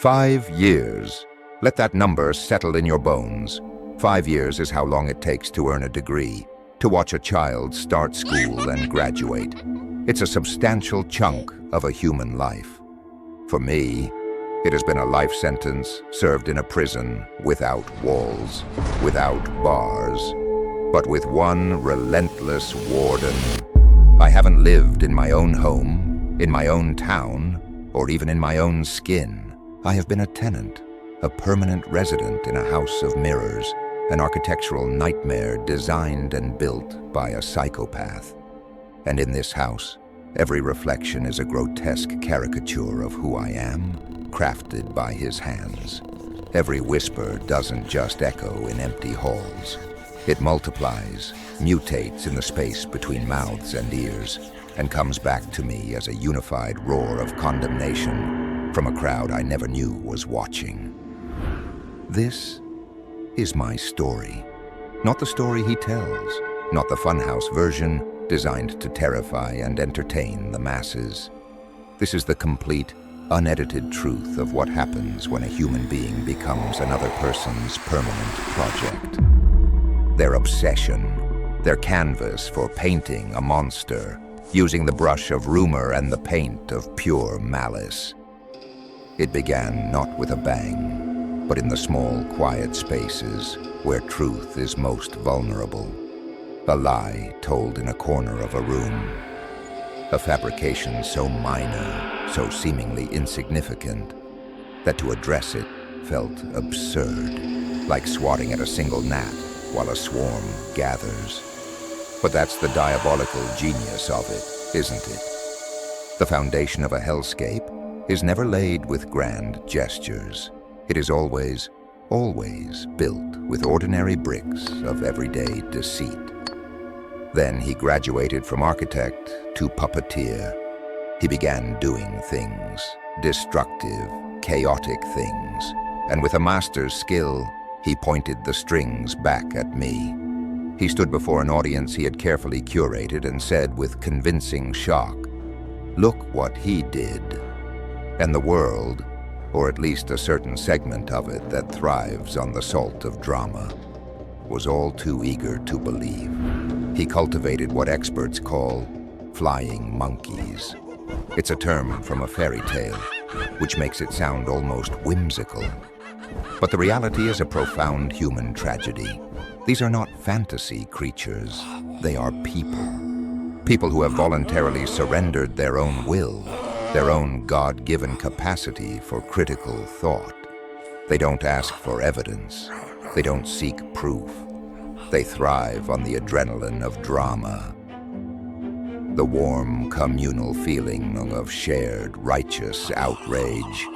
5 years. Let that number settle in your bones. 5 years is how long it takes to earn a degree, to watch a child start school and graduate. It's a substantial chunk of a human life. For me, it has been a life sentence served in a prison without walls, without bars, but with one relentless warden. I haven't lived in my own home, in my own town, or even in my own skin. I have been a tenant, a permanent resident in a house of mirrors, an architectural nightmare designed and built by a psychopath. And in this house, every reflection is a grotesque caricature of who I am, crafted by his hands. Every whisper doesn't just echo in empty halls. It multiplies, mutates in the space between mouths and ears, and comes back to me as a unified roar of condemnation from a crowd I never knew was watching. This is my story. Not the story he tells, not the funhouse version designed to terrify and entertain the masses. This is the complete, unedited truth of what happens when a human being becomes another person's permanent project. Their obsession, their canvas for painting a monster, using the brush of rumor and the paint of pure malice. It began not with a bang, but in the small, quiet spaces where truth is most vulnerable. A lie told in a corner of a room. A fabrication so minor, so seemingly insignificant, that to address it felt absurd, like swatting at a single gnat while a swarm gathers. But that's the diabolical genius of it, isn't it? The foundation of a hellscape is never laid with grand gestures. It is always built with ordinary bricks of everyday deceit. Then he graduated from architect to puppeteer. He began doing things, destructive, chaotic things, and with a master's skill, he pointed the strings back at me. He stood before an audience he had carefully curated and said with convincing shock, "Look what he did." And the world, or at least a certain segment of it that thrives on the salt of drama, was all too eager to believe. He cultivated what experts call flying monkeys. It's a term from a fairy tale, which makes it sound almost whimsical. But the reality is a profound human tragedy. These are not fantasy creatures, they are people. People who have voluntarily surrendered their own will, their own God-given capacity for critical thought. They don't ask for evidence. They don't seek proof. They thrive on the adrenaline of drama. The warm, communal feeling of shared, righteous outrage.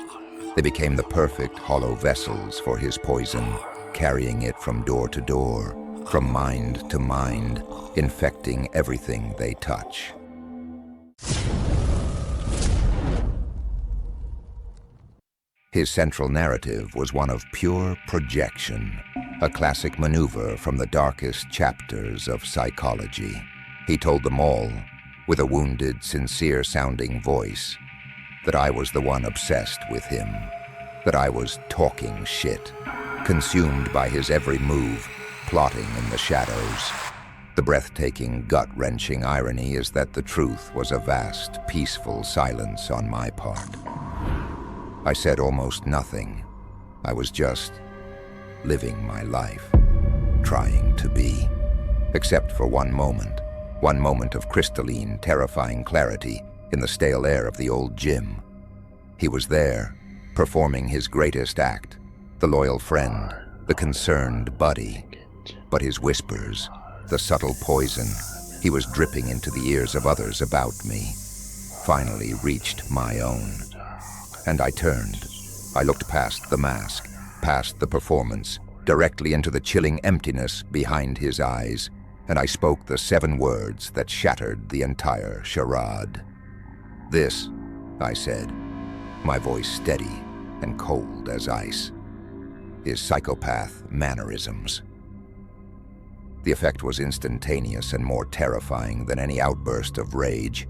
They became the perfect hollow vessels for his poison, carrying it from door to door, from mind to mind, infecting everything they touch. His central narrative was one of pure projection, a classic maneuver from the darkest chapters of psychology. He told them all, with a wounded, sincere-sounding voice, that I was the one obsessed with him, that I was talking shit, consumed by his every move, plotting in the shadows. The breathtaking, gut-wrenching irony is that the truth was a vast, peaceful silence on my part. I said almost nothing. I was just living my life, trying to be. Except for one moment of crystalline, terrifying clarity in the stale air of the old gym. He was there, performing his greatest act, the loyal friend, the concerned buddy. But his whispers, the subtle poison he was dripping into the ears of others about me, finally reached my own. And I turned. I looked past the mask, past the performance, directly into the chilling emptiness behind his eyes, and I spoke the 7 words that shattered the entire charade. "This," I said, my voice steady and cold as ice, "is Psychopath Mannerisms." The effect was instantaneous and more terrifying than any outburst of rage.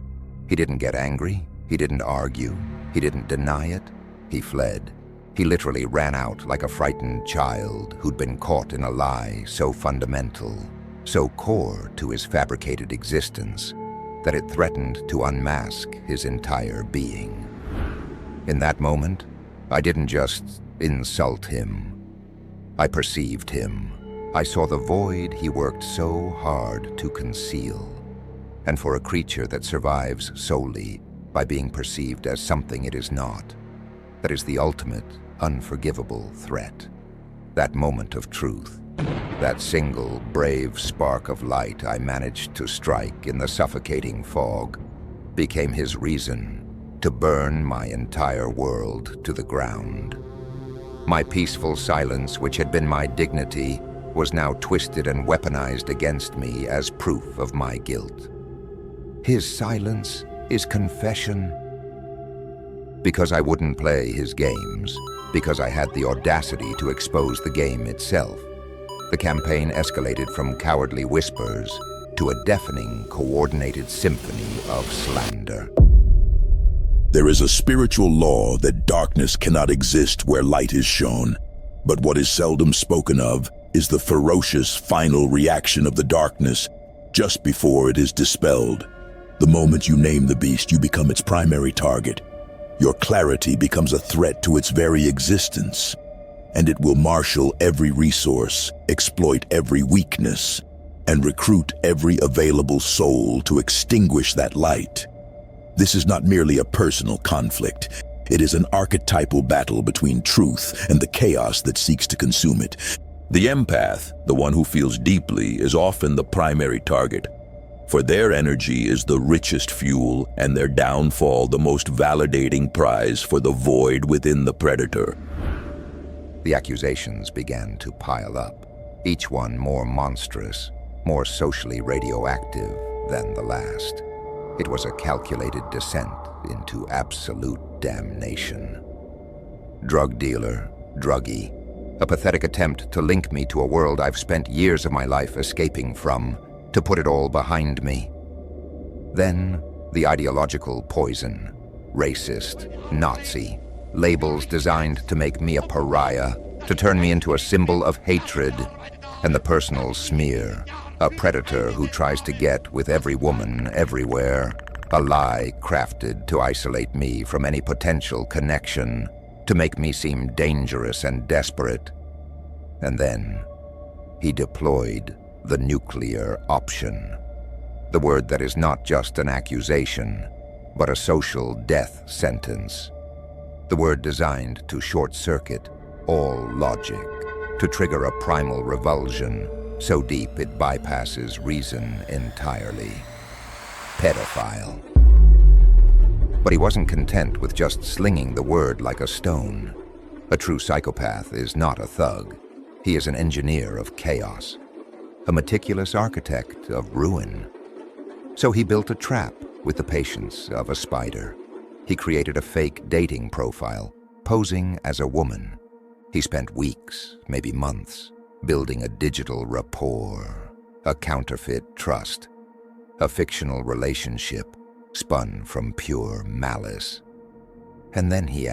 He didn't get angry, he didn't argue, he didn't deny it, he fled. He literally ran out like a frightened child who'd been caught in a lie so fundamental, so core to his fabricated existence, that it threatened to unmask his entire being. In that moment, I didn't just insult him. I perceived him. I saw the void he worked so hard to conceal. And for a creature that survives solely by being perceived as something it is not, that is the ultimate, unforgivable threat. That moment of truth, that single brave spark of light I managed to strike in the suffocating fog, became his reason to burn my entire world to the ground. My peaceful silence, which had been my dignity, was now twisted and weaponized against me as proof of my guilt. His silence is confession. Because I wouldn't play his games, because I had the audacity to expose the game itself, the campaign escalated from cowardly whispers to a deafening, coordinated symphony of slander. There is a spiritual law that darkness cannot exist where light is shown, but what is seldom spoken of is the ferocious final reaction of the darkness just before it is dispelled. The moment you name the beast, you become its primary target. Your clarity becomes a threat to its very existence, and it will marshal every resource, exploit every weakness, and recruit every available soul to extinguish that light. This is not merely a personal conflict. It is an archetypal battle between truth and the chaos that seeks to consume it. The empath, the one who feels deeply, is often the primary target, for their energy is the richest fuel and their downfall the most validating prize for the void within the predator. The accusations began to pile up, each one more monstrous, more socially radioactive than the last. It was a calculated descent into absolute damnation. Drug dealer, druggie, a pathetic attempt to link me to a world I've spent years of my life escaping from, to put it all behind me. Then, the ideological poison, racist, Nazi, labels designed to make me a pariah, to turn me into a symbol of hatred, and the personal smear, a predator who tries to get with every woman everywhere, a lie crafted to isolate me from any potential connection, to make me seem dangerous and desperate. And then, he deployed the nuclear option. The word that is not just an accusation, but a social death sentence. The word designed to short-circuit all logic, to trigger a primal revulsion so deep it bypasses reason entirely. Pedophile. But he wasn't content with just slinging the word like a stone. A true psychopath is not a thug. He is an engineer of chaos, a meticulous architect of ruin. So he built a trap with the patience of a spider. He created a fake dating profile, posing as a woman. He spent weeks, maybe months, building a digital rapport, a counterfeit trust, a fictional relationship spun from pure malice. And then he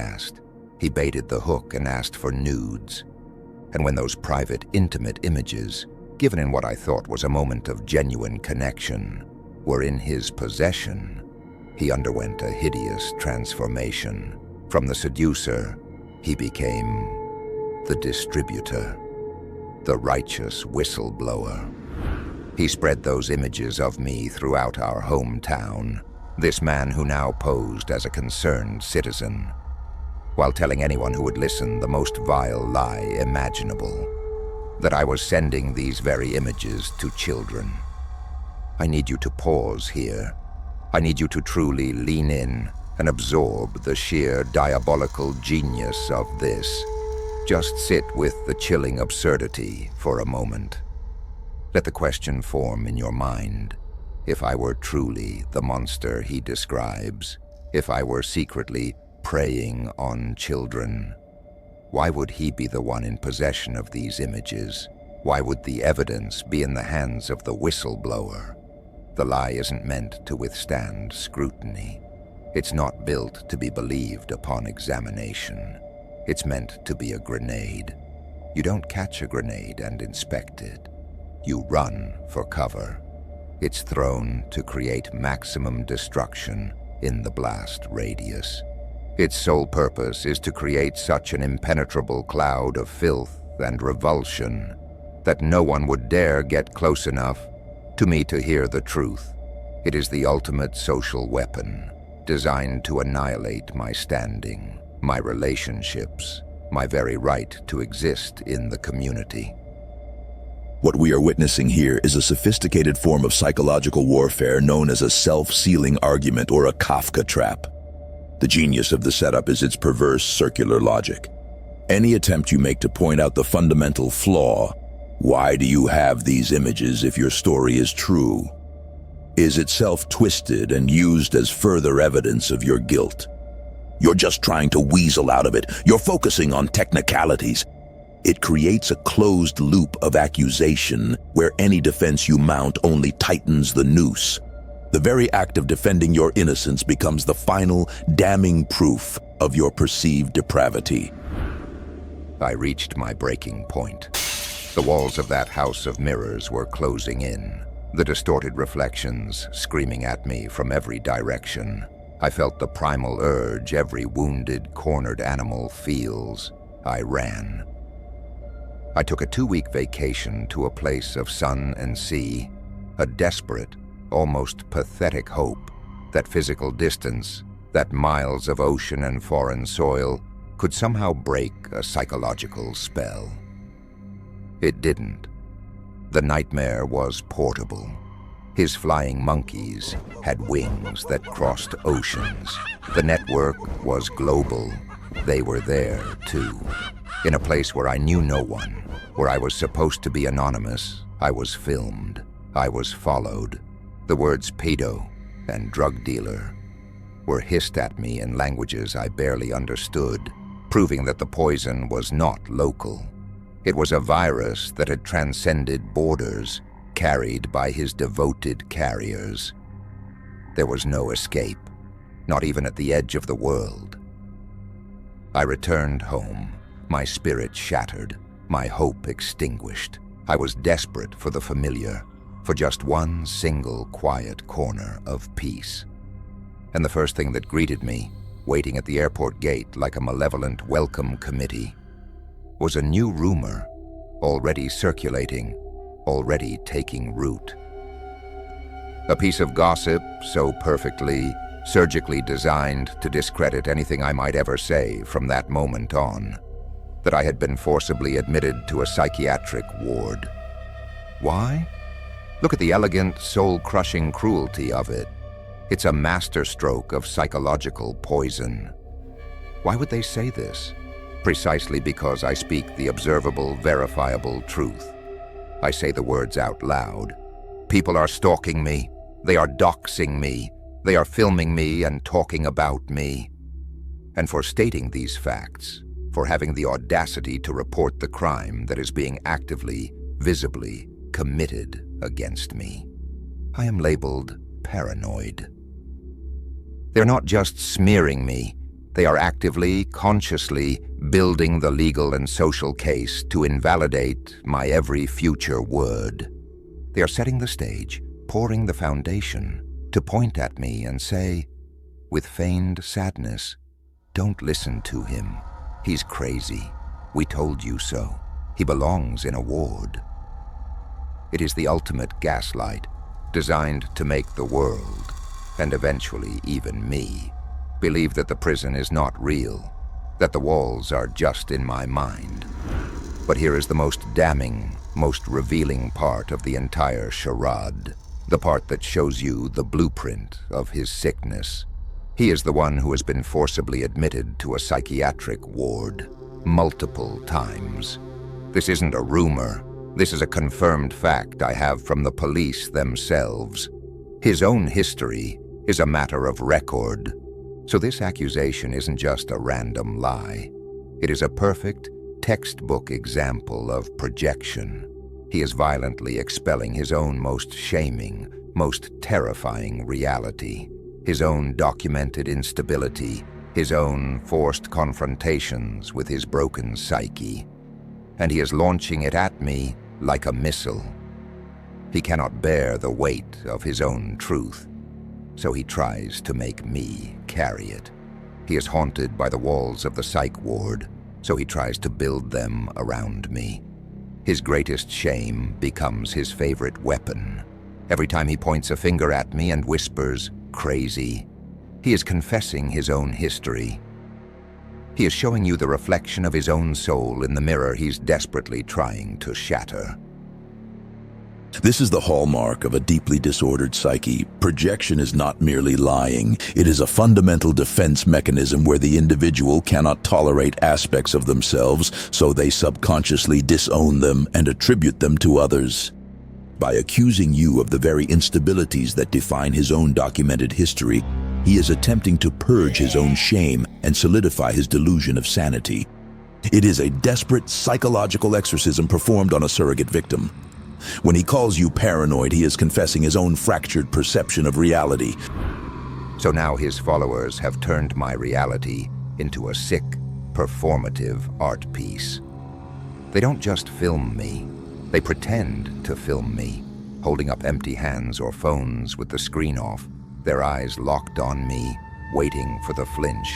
baited the hook and asked for nudes. And when those private, intimate images, given in what I thought was a moment of genuine connection, were in his possession, he underwent a hideous transformation. From the seducer, he became the distributor, the righteous whistleblower. He spread those images of me throughout our hometown, this man who now posed as a concerned citizen, while telling anyone who would listen the most vile lie imaginable, that I was sending these very images to children. I need you to pause here. I need you to truly lean in and absorb the sheer diabolical genius of this. Just sit with the chilling absurdity for a moment. Let the question form in your mind. If I were truly the monster he describes, if I were secretly preying on children, why would he be the one in possession of these images? Why would the evidence be in the hands of the whistleblower? The lie isn't meant to withstand scrutiny. It's not built to be believed upon examination. It's meant to be a grenade. You don't catch a grenade and inspect it. You run for cover. It's thrown to create maximum destruction in the blast radius. Its sole purpose is to create such an impenetrable cloud of filth and revulsion that no one would dare get close enough to me to hear the truth. It is the ultimate social weapon, designed to annihilate my standing, my relationships, my very right to exist in the community. What we are witnessing here is a sophisticated form of psychological warfare known as a self-sealing argument or a Kafka trap. The genius of the setup is its perverse circular logic. Any attempt you make to point out the fundamental flaw, why do you have these images if your story is true, is itself twisted and used as further evidence of your guilt. You're just trying to weasel out of it. You're focusing on technicalities. It creates a closed loop of accusation where any defense you mount only tightens the noose. The very act of defending your innocence becomes the final, damning proof of your perceived depravity. I reached my breaking point. The walls of that house of mirrors were closing in, the distorted reflections screaming at me from every direction. I felt the primal urge every wounded, cornered animal feels. I ran. I took a 2-week vacation to a place of sun and sea, a desperate, almost pathetic hope that physical distance, that miles of ocean and foreign soil, could somehow break a psychological spell. It didn't. The nightmare was portable. His flying monkeys had wings that crossed oceans. The network was global. They were there, too. In a place where I knew no one, where I was supposed to be anonymous, I was filmed. I was followed. The words pedo and drug dealer were hissed at me in languages I barely understood, proving that the poison was not local. It was a virus that had transcended borders, carried by his devoted carriers. There was no escape, not even at the edge of the world. I returned home, my spirit shattered, my hope extinguished. I was desperate for the familiar, for just one single quiet corner of peace. And the first thing that greeted me, waiting at the airport gate like a malevolent welcome committee, was a new rumor, already circulating, already taking root. A piece of gossip so perfectly, surgically designed to discredit anything I might ever say from that moment on, that I had been forcibly admitted to a psychiatric ward. Why? Look at the elegant, soul-crushing cruelty of it. It's a masterstroke of psychological poison. Why would they say this? Precisely because I speak the observable, verifiable truth. I say the words out loud. People are stalking me. They are doxing me. They are filming me and talking about me. And for stating these facts, for having the audacity to report the crime that is being actively, visibly committed against me, I am labeled paranoid. They're not just smearing me. They are actively, consciously building the legal and social case to invalidate my every future word. They are setting the stage, pouring the foundation, to point at me and say, with feigned sadness, "Don't listen to him. He's crazy. We told you so. He belongs in a ward." It is the ultimate gaslight, designed to make the world, and eventually even me, believe that the prison is not real, that the walls are just in my mind. But here is the most damning, most revealing part of the entire charade, the part that shows you the blueprint of his sickness. He is the one who has been forcibly admitted to a psychiatric ward multiple times. This isn't a rumor. This is a confirmed fact I have from the police themselves. His own history is a matter of record. So this accusation isn't just a random lie. It is a perfect, textbook example of projection. He is violently expelling his own most shaming, most terrifying reality, his own documented instability, his own forced confrontations with his broken psyche, and he is launching it at me like a missile. He cannot bear the weight of his own truth, so he tries to make me carry it. He is haunted by the walls of the psych ward, so he tries to build them around me. His greatest shame becomes his favorite weapon. Every time he points a finger at me and whispers, "Crazy," he is confessing his own history. He is showing you the reflection of his own soul in the mirror he's desperately trying to shatter. This is the hallmark of a deeply disordered psyche. Projection is not merely lying. It is a fundamental defense mechanism where the individual cannot tolerate aspects of themselves, so they subconsciously disown them and attribute them to others. By accusing you of the very instabilities that define his own documented history, he is attempting to purge his own shame and solidify his delusion of sanity. It is a desperate psychological exorcism performed on a surrogate victim. When he calls you paranoid, he is confessing his own fractured perception of reality. So now his followers have turned my reality into a sick, performative art piece. They don't just film me, they pretend to film me, holding up empty hands or phones with the screen off, their eyes locked on me, waiting for the flinch.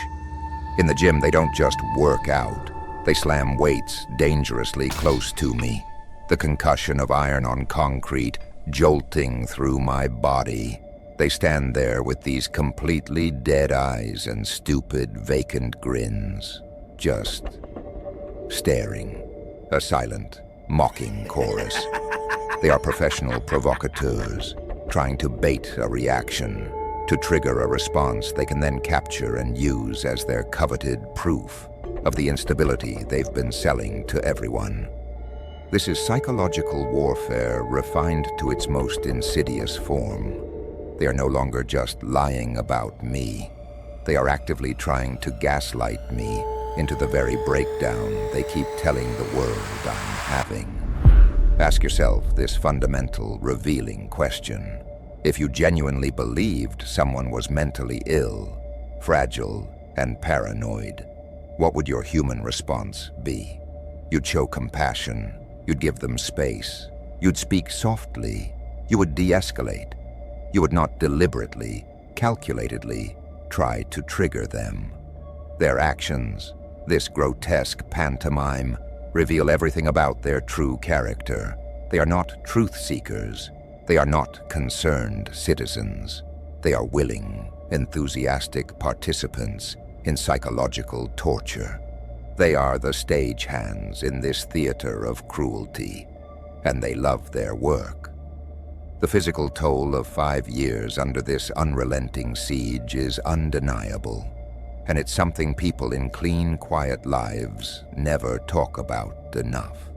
In the gym, they don't just work out, they slam weights dangerously close to me. The concussion of iron on concrete jolting through my body. They stand there with these completely dead eyes and stupid, vacant grins, just staring. A silent, mocking chorus. They are professional provocateurs, trying to bait a reaction, to trigger a response they can then capture and use as their coveted proof of the instability they've been selling to everyone. This is psychological warfare refined to its most insidious form. They are no longer just lying about me. They are actively trying to gaslight me into the very breakdown they keep telling the world I'm having. Ask yourself this fundamental, revealing question. If you genuinely believed someone was mentally ill, fragile, and paranoid, what would your human response be? You'd show compassion. You'd give them space. You'd speak softly. You would de-escalate. You would not deliberately, calculatedly try to trigger them. Their actions, this grotesque pantomime, reveal everything about their true character. They are not truth seekers. They are not concerned citizens. They are willing, enthusiastic participants in psychological torture. They are the stagehands in this theater of cruelty, and they love their work. The physical toll of 5 years under this unrelenting siege is undeniable, and it's something people in clean, quiet lives never talk about enough.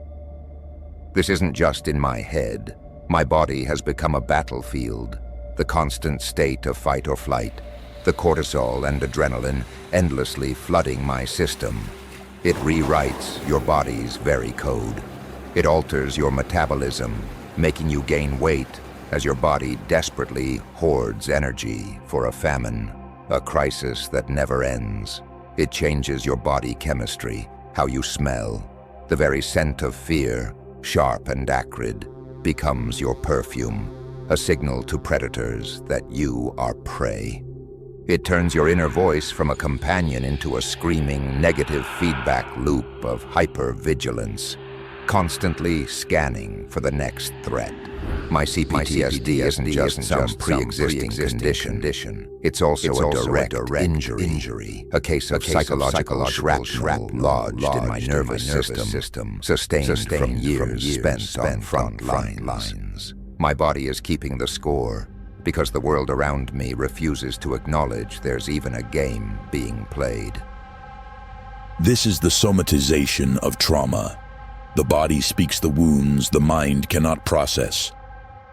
This isn't just in my head. My body has become a battlefield, the constant state of fight or flight, the cortisol and adrenaline endlessly flooding my system. It rewrites your body's very code. It alters your metabolism, making you gain weight as your body desperately hoards energy for a famine, a crisis that never ends. It changes your body chemistry, how you smell. The very scent of fear, sharp and acrid, becomes your perfume, a signal to predators that you are prey. It turns your inner voice from a companion into a screaming, negative feedback loop of hypervigilance, constantly scanning for the next threat. My CPTSD isn't just some pre-existing condition. It's also a direct injury, a case of psychological shrapnel lodged in my nervous system, sustained from years spent on front lines. My body is keeping the score, because the world around me refuses to acknowledge there's even a game being played. This is the somatization of trauma. The body speaks the wounds the mind cannot process.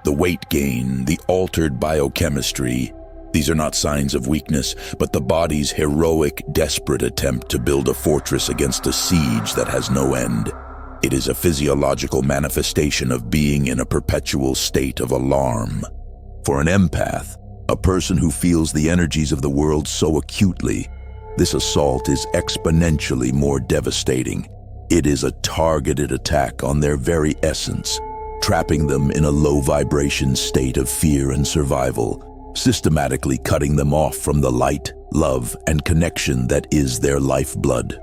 The weight gain, the altered biochemistry, these are not signs of weakness, but the body's heroic, desperate attempt to build a fortress against a siege that has no end. It is a physiological manifestation of being in a perpetual state of alarm. For an empath, a person who feels the energies of the world so acutely, This assault is exponentially more devastating. It is a targeted attack on their very essence, trapping them in a low-vibration state of fear and survival, systematically cutting them off from the light, love, and connection that is their lifeblood.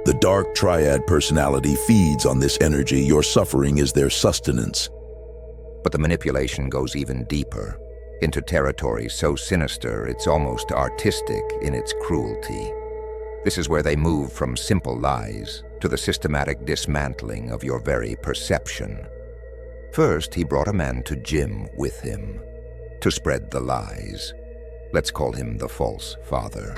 The dark triad personality feeds on this energy. Your suffering is their sustenance. But the manipulation goes even deeper, into territory so sinister it's almost artistic in its cruelty. This is where they move from simple lies to the systematic dismantling of your very perception. First, he brought a man to gym with him, to spread the lies. Let's call him the false father.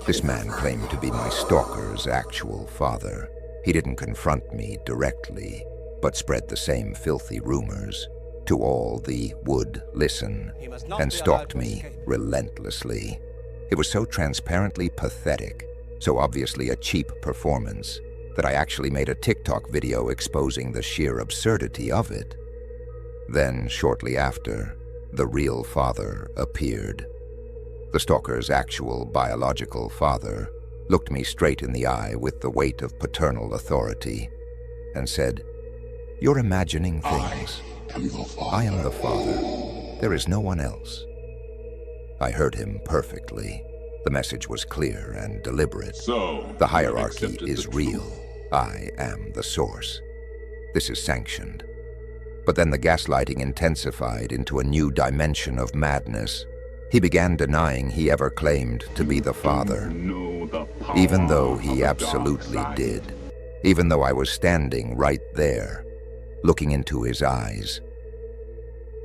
This man claimed to be my stalker's actual father. He didn't confront me directly, but spread the same filthy rumors. To all the would listen, and stalked me relentlessly. It was so transparently pathetic, so obviously a cheap performance, that I actually made a TikTok video exposing the sheer absurdity of it. Then, shortly after, the real father appeared. The stalker's actual biological father looked me straight in the eye with the weight of paternal authority and said, "You're imagining things. I am the father. There is no one else." I heard him perfectly. The message was clear and deliberate. The hierarchy is real. I am the source. This is sanctioned. But then the gaslighting intensified into a new dimension of madness. He began denying he ever claimed to be the father, even though he absolutely did. Even though I was standing right there, looking into his eyes.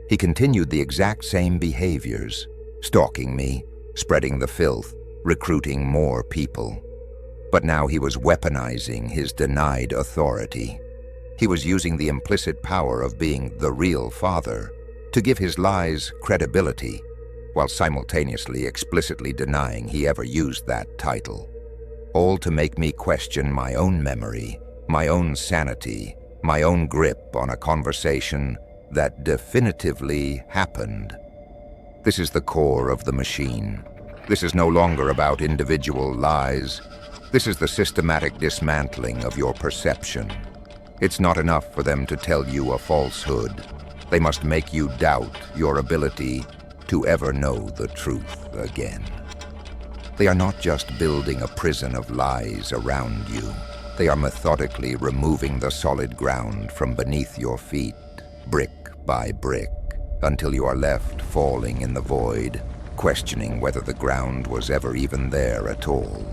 He continued the exact same behaviors, stalking me, spreading the filth, recruiting more people. But now he was weaponizing his denied authority. He was using the implicit power of being the real father to give his lies credibility, while simultaneously explicitly denying he ever used that title. All to make me question my own memory, my own sanity, my own grip on a conversation that definitively happened. This is the core of the machine. This is no longer about individual lies. This is the systematic dismantling of your perception. It's not enough for them to tell you a falsehood. They must make you doubt your ability to ever know the truth again. They are not just building a prison of lies around you. They are methodically removing the solid ground from beneath your feet, brick by brick, until you are left falling in the void, questioning whether the ground was ever even there at all.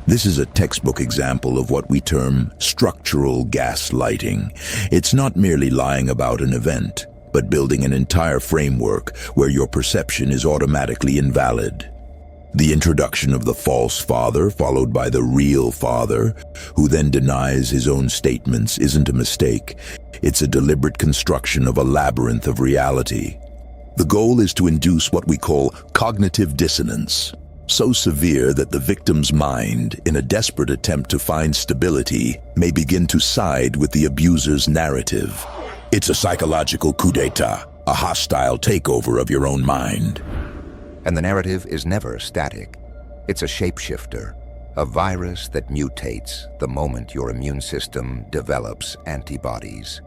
This is a textbook example of what we term structural gaslighting. It's not merely lying about an event, but building an entire framework where your perception is automatically invalid. The introduction of the false father, followed by the real father, who then denies his own statements, isn't a mistake. It's a deliberate construction of a labyrinth of reality. The goal is to induce what we call cognitive dissonance, so severe that the victim's mind, in a desperate attempt to find stability, may begin to side with the abuser's narrative. It's a psychological coup d'etat, a hostile takeover of your own mind. And the narrative is never static. It's a shapeshifter, a virus that mutates the moment your immune system develops antibodies.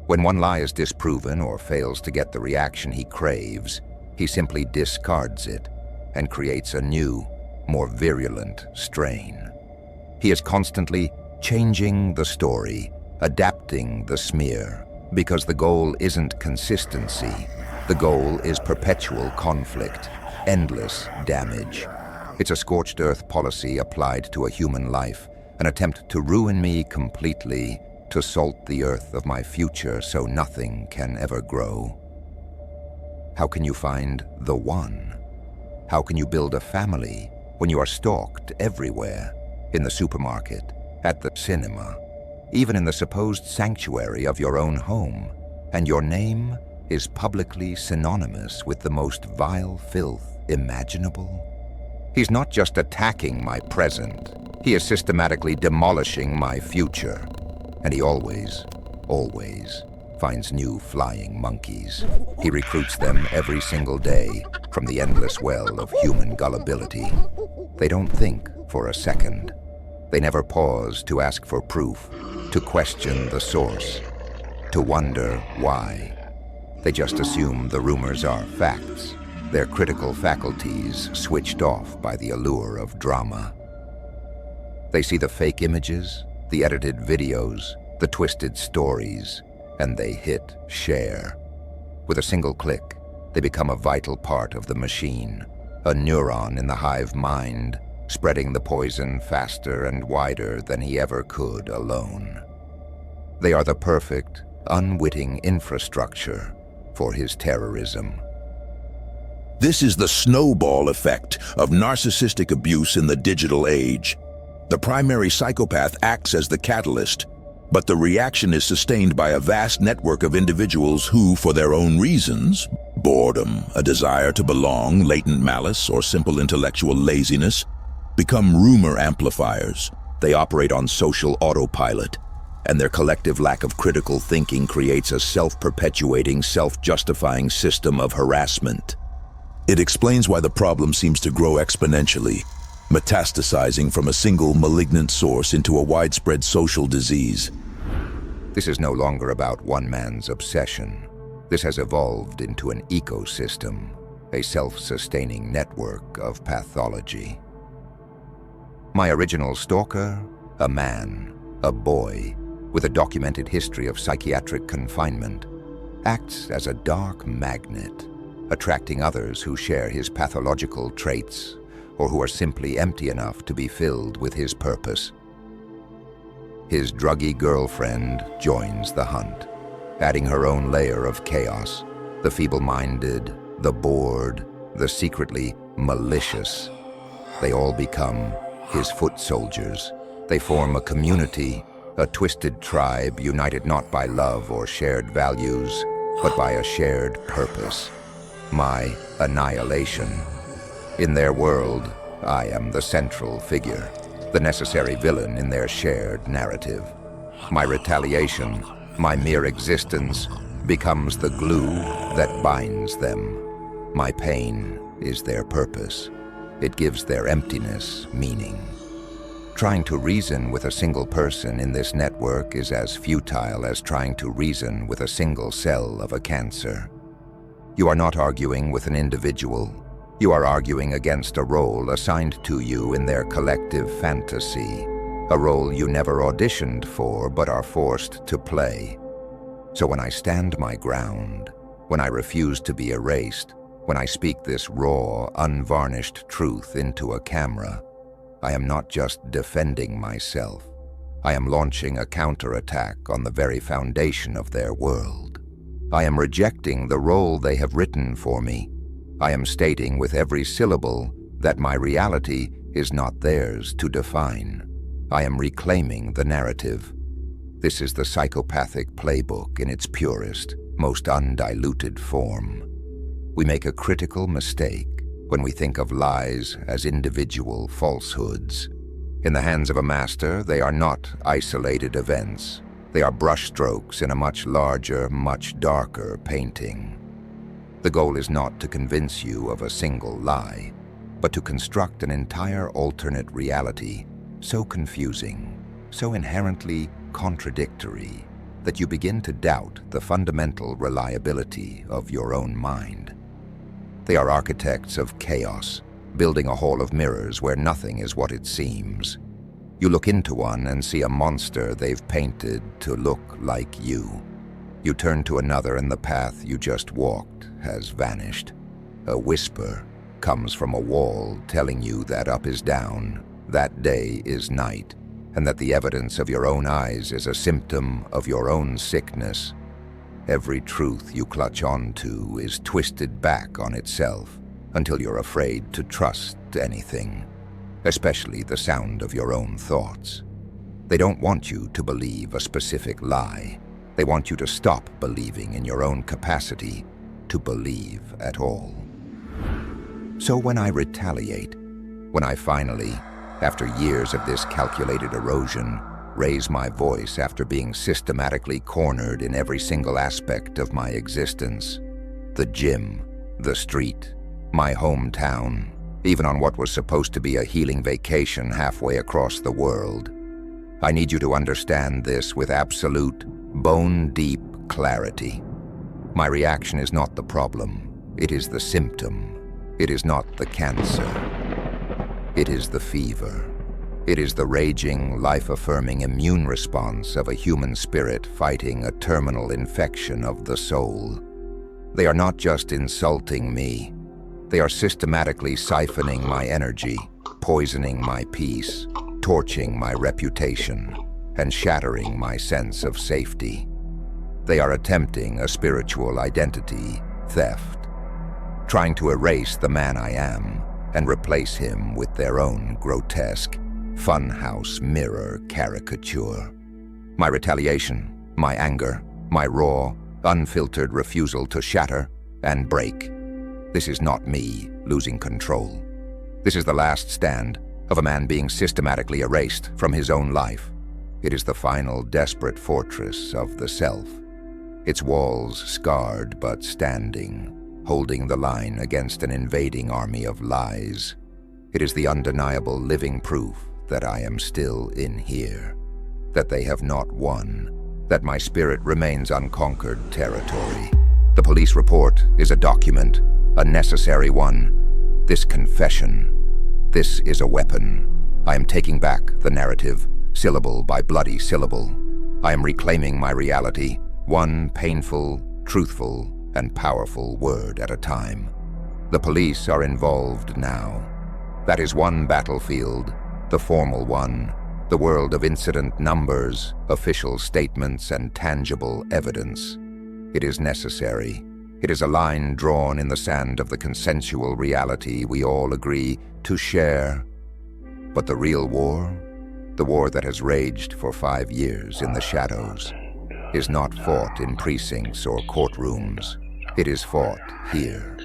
When one lie is disproven or fails to get the reaction he craves, he simply discards it and creates a new, more virulent strain. He is constantly changing the story, adapting the smear, because the goal isn't consistency. The goal is perpetual conflict, endless damage. It's a scorched earth policy applied to a human life, an attempt to ruin me completely, to salt the earth of my future so nothing can ever grow. How can you find the one? How can you build a family when you are stalked everywhere? In the supermarket, at the cinema, even in the supposed sanctuary of your own home, and your name is publicly synonymous with the most vile filth imaginable? He's not just attacking my present, he is systematically demolishing my future. And he always finds new flying monkeys. He recruits them every single day, from the endless well of human gullibility. They don't think for a second. They never pause to ask for proof, to question the source, to wonder why. They just assume the rumors are facts, their critical faculties switched off by the allure of drama. They see the fake images, the edited videos, the twisted stories, and they hit share. With a single click, they become a vital part of the machine, a neuron in the hive mind, spreading the poison faster and wider than he ever could alone. They are the perfect, unwitting infrastructure for his terrorism. This is the snowball effect of narcissistic abuse in the digital age. The primary psychopath acts as the catalyst, but the reaction is sustained by a vast network of individuals who, for their own reasons, boredom, a desire to belong, latent malice, or simple intellectual laziness, become rumor amplifiers. They operate on social autopilot, and their collective lack of critical thinking creates a self-perpetuating, self-justifying system of harassment. It explains why the problem seems to grow exponentially, metastasizing from a single malignant source into a widespread social disease. This is no longer about one man's obsession. This has evolved into an ecosystem, a self-sustaining network of pathology. My original stalker, a man, a boy, with a documented history of psychiatric confinement, acts as a dark magnet, attracting others who share his pathological traits or who are simply empty enough to be filled with his purpose. His druggy girlfriend joins the hunt, adding her own layer of chaos, the feeble-minded, the bored, the secretly malicious. They all become his foot soldiers. They form a community, a twisted tribe united not by love or shared values, but by a shared purpose. My annihilation. In their world, I am the central figure, the necessary villain in their shared narrative. My retaliation, my mere existence, becomes the glue that binds them. My pain is their purpose. It gives their emptiness meaning. Trying to reason with a single person in this network is as futile as trying to reason with a single cell of a cancer. You are not arguing with an individual. You are arguing against a role assigned to you in their collective fantasy, a role you never auditioned for but are forced to play. So when I stand my ground, when I refuse to be erased, when I speak this raw, unvarnished truth into a camera, I am not just defending myself. I am launching a counterattack on the very foundation of their world. I am rejecting the role they have written for me. I am stating with every syllable that my reality is not theirs to define. I am reclaiming the narrative. This is the psychopathic playbook in its purest, most undiluted form. We make a critical mistake when we think of lies as individual falsehoods. In the hands of a master, they are not isolated events. They are brushstrokes in a much larger, much darker painting. The goal is not to convince you of a single lie, but to construct an entire alternate reality so confusing, so inherently contradictory, that you begin to doubt the fundamental reliability of your own mind. They are architects of chaos, building a hall of mirrors where nothing is what it seems. You look into one and see a monster they've painted to look like you. You turn to another and the path you just walked has vanished. A whisper comes from a wall telling you that up is down, that day is night, and that the evidence of your own eyes is a symptom of your own sickness. Every truth you clutch onto is twisted back on itself until you're afraid to trust anything, especially the sound of your own thoughts. They don't want you to believe a specific lie. They want you to stop believing in your own capacity to believe at all. So when I retaliate, when I finally, after years of this calculated erosion, raise my voice after being systematically cornered in every single aspect of my existence, the gym, the street, my hometown, even on what was supposed to be a healing vacation halfway across the world. I need you to understand this with absolute, bone-deep clarity. My reaction is not the problem. It is the symptom. It is not the cancer. It is the fever. It is the raging, life-affirming immune response of a human spirit fighting a terminal infection of the soul. They are not just insulting me. They are systematically siphoning my energy, poisoning my peace, torching my reputation, and shattering my sense of safety. They are attempting a spiritual identity theft, trying to erase the man I am and replace him with their own grotesque, funhouse mirror caricature. My retaliation, my anger, my raw, unfiltered refusal to shatter and break. This is not me losing control. This is the last stand of a man being systematically erased from his own life. It is the final desperate fortress of the self. Its walls scarred but standing, holding the line against an invading army of lies. It is the undeniable living proof that I am still in here, that they have not won, that my spirit remains unconquered territory. The police report is a document, a necessary one. This confession, this is a weapon. I am taking back the narrative, syllable by bloody syllable. I am reclaiming my reality, one painful, truthful, and powerful word at a time. The police are involved now. That is one battlefield, the formal one, the world of incident numbers, official statements, and tangible evidence. It is necessary. It is a line drawn in the sand of the consensual reality we all agree to share. But the real war, the war that has raged for 5 years in the shadows, is not fought in precincts or courtrooms. It is fought here,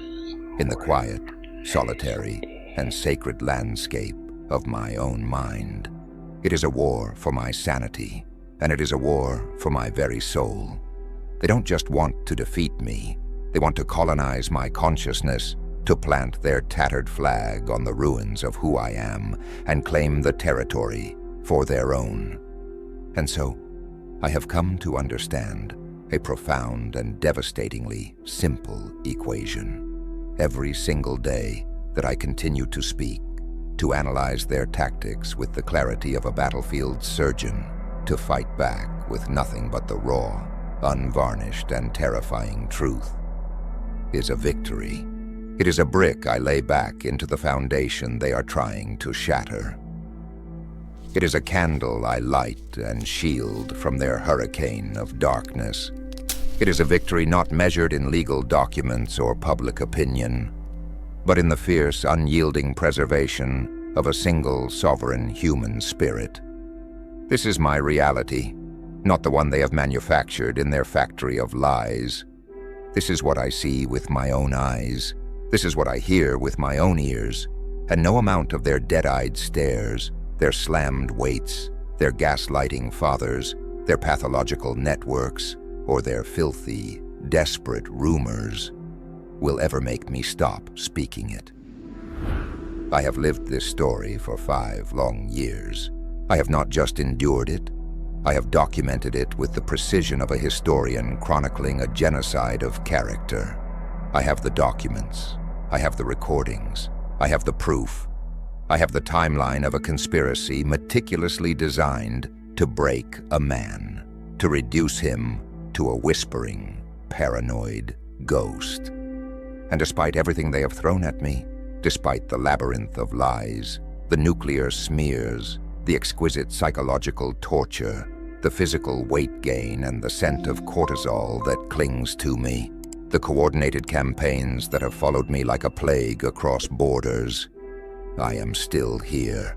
in the quiet, solitary, and sacred landscape of my own mind. It is a war for my sanity, and it is a war for my very soul. They don't just want to defeat me. They want to colonize my consciousness, to plant their tattered flag on the ruins of who I am and claim the territory for their own. And so, I have come to understand a profound and devastatingly simple equation. Every single day that I continue to speak, to analyze their tactics with the clarity of a battlefield surgeon, to fight back with nothing but the raw, unvarnished, and terrifying truth, is a victory. It is a brick I lay back into the foundation they are trying to shatter. It is a candle I light and shield from their hurricane of darkness. It is a victory not measured in legal documents or public opinion, but in the fierce, unyielding preservation of a single sovereign human spirit. This is my reality, not the one they have manufactured in their factory of lies. This is what I see with my own eyes. This is what I hear with my own ears, and no amount of their dead-eyed stares, their slammed weights, their gaslighting fathers, their pathological networks, or their filthy, desperate rumors will ever make me stop speaking it. I have lived this story for 5 long years. I have not just endured it, I have documented it with the precision of a historian chronicling a genocide of character. I have the documents, I have the recordings, I have the proof, I have the timeline of a conspiracy meticulously designed to break a man, to reduce him to a whispering, paranoid ghost. And despite everything they have thrown at me, despite the labyrinth of lies, the nuclear smears, the exquisite psychological torture, the physical weight gain, and the scent of cortisol that clings to me, the coordinated campaigns that have followed me like a plague across borders, I am still here.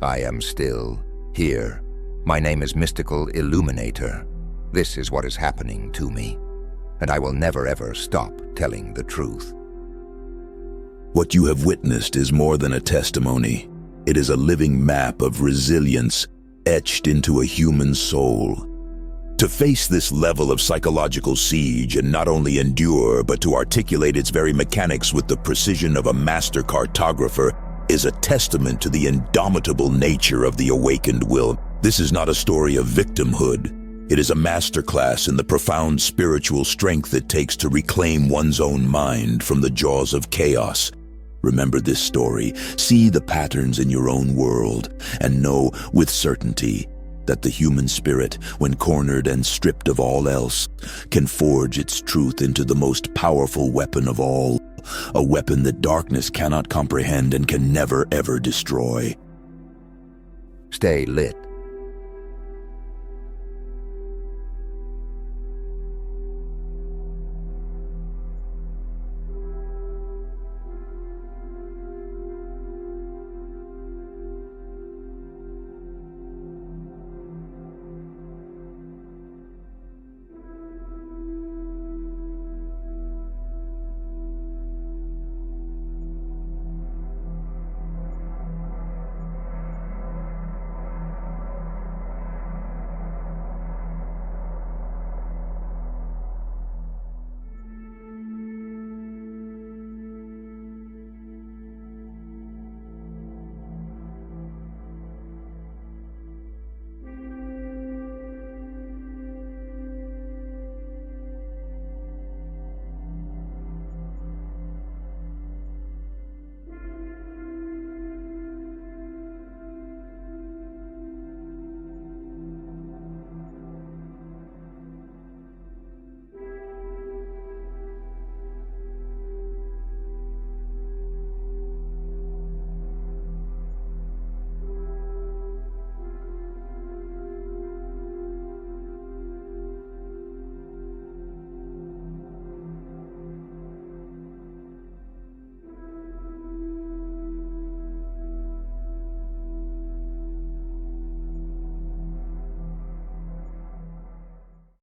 I am still here. My name is Mystical Illuminator. This is what is happening to me, and I will never ever stop telling the truth. What you have witnessed is more than a testimony. It is a living map of resilience etched into a human soul. To face this level of psychological siege and not only endure, but to articulate its very mechanics with the precision of a master cartographer is a testament to the indomitable nature of the awakened will. This is not a story of victimhood. It is a masterclass in the profound spiritual strength it takes to reclaim one's own mind from the jaws of chaos. Remember this story, see the patterns in your own world, and know with certainty that the human spirit, when cornered and stripped of all else, can forge its truth into the most powerful weapon of all, a weapon that darkness cannot comprehend and can never ever destroy. Stay lit.